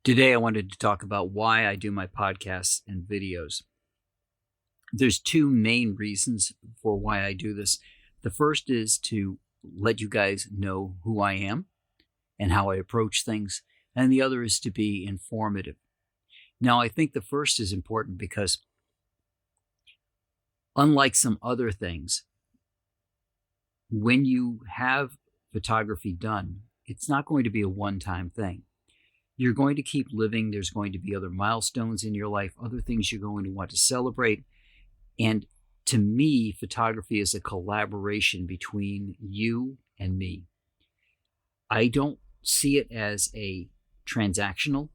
Today, I wanted to talk about why I do my podcasts and videos. There's two main reasons for why I do this. The first is to let you guys know who I am and how I approach things, and the other is to be informative. Now, I think the first is important because unlike some other things, when you have photography done, it's not going to be a one-time thing. You're going to keep living. There's going to be other milestones in your life, other things you're going to want to celebrate. And to me, photography is a collaboration between you and me. I don't see it as a transactional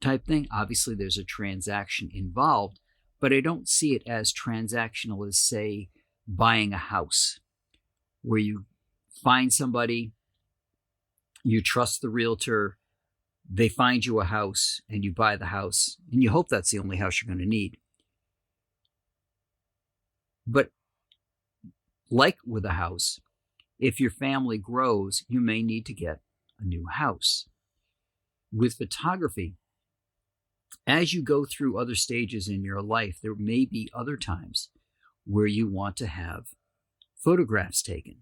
type thing. Obviously, there's a transaction involved, but I don't see it as transactional as, say, buying a house, where you find somebody, you trust the realtor, they find you a house, and you buy the house, and you hope that's the only house you're going to need. But like with a house, if your family grows, you may need to get a new house. With photography, as you go through other stages in your life, there may be other times where you want to have photographs taken.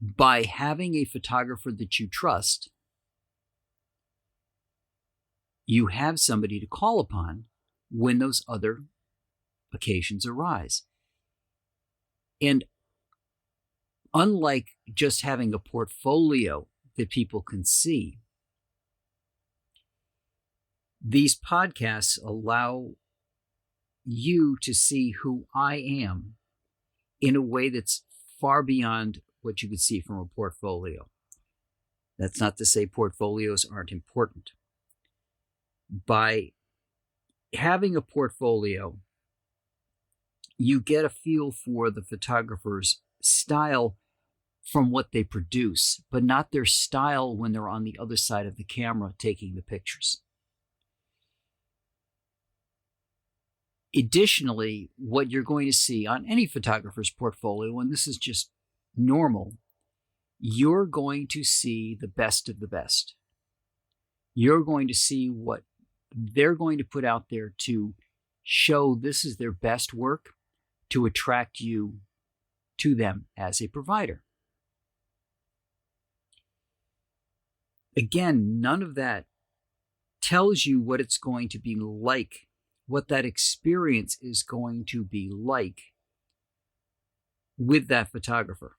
By having a photographer that you trust, you have somebody to call upon when those other occasions arise. And unlike just having a portfolio that people can see, these podcasts allow you to see who I am in a way that's far beyond what you could see from a portfolio. That's not to say portfolios aren't important. By having a portfolio, you get a feel for the photographer's style from what they produce, but not their style when they're on the other side of the camera taking the pictures. Additionally, what you're going to see on any photographer's portfolio, and this is just normal, you're going to see the best of the best. You're going to see what they're going to put out there to show this is their best work, to attract you to them as a provider. Again, none of that tells you what it's going to be like, what that experience is going to be like with that photographer.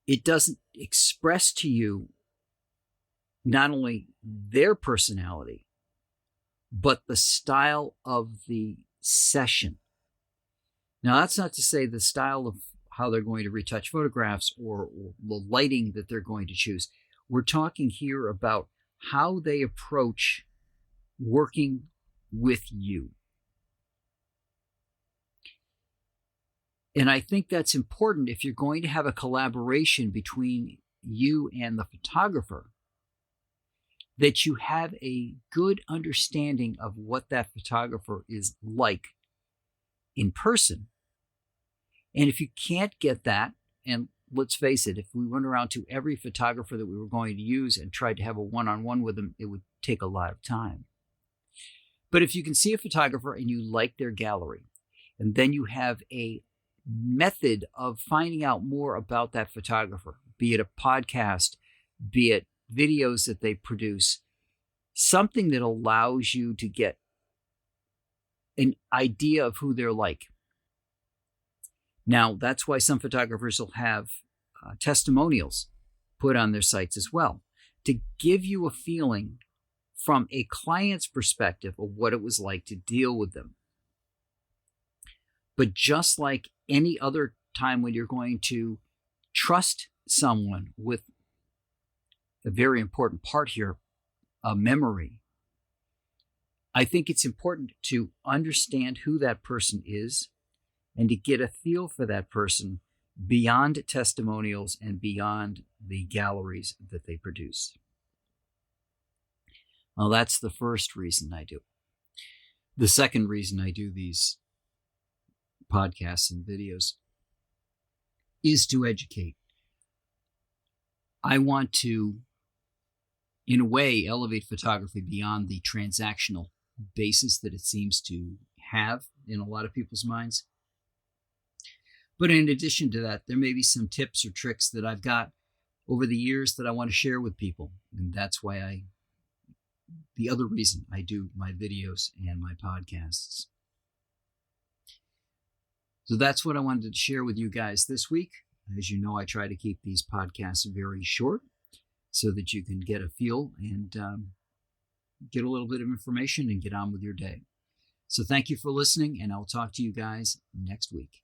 It doesn't express to you not only their personality, but the style of the session. Now, that's not to say the style of how they're going to retouch photographs or the lighting that they're going to choose. We're talking here about how they approach working with you. And I think that's important if you're going to have a collaboration between you and the photographer, that you have a good understanding of what that photographer is like in person. And if you can't get that, and let's face it, if we went around to every photographer that we were going to use and tried to have a one-on-one with them, it would take a lot of time. But if you can see a photographer and you like their gallery, and then you have a method of finding out more about that photographer, be it a podcast, be it videos that they produce, something that allows you to get an idea of who they're like. Now, that's why some photographers will have testimonials put on their sites as well, to give you a feeling from a client's perspective of what it was like to deal with them. But just like any other time when you're going to trust someone with a very important part here, a memory, I think it's important to understand who that person is and to get a feel for that person beyond testimonials and beyond the galleries that they produce. Well, that's the first reason I do it. The second reason I do these podcasts and videos is to educate. I want to, in a way, elevate photography beyond the transactional basis that it seems to have in a lot of people's minds. But in addition to that, there may be some tips or tricks that I've got over the years that I want to share with people. And that's why the other reason I do my videos and my podcasts. So that's what I wanted to share with you guys this week. As you know, I try to keep these podcasts very short so that you can get a feel and get a little bit of information and get on with your day. So thank you for listening, and I'll talk to you guys next week.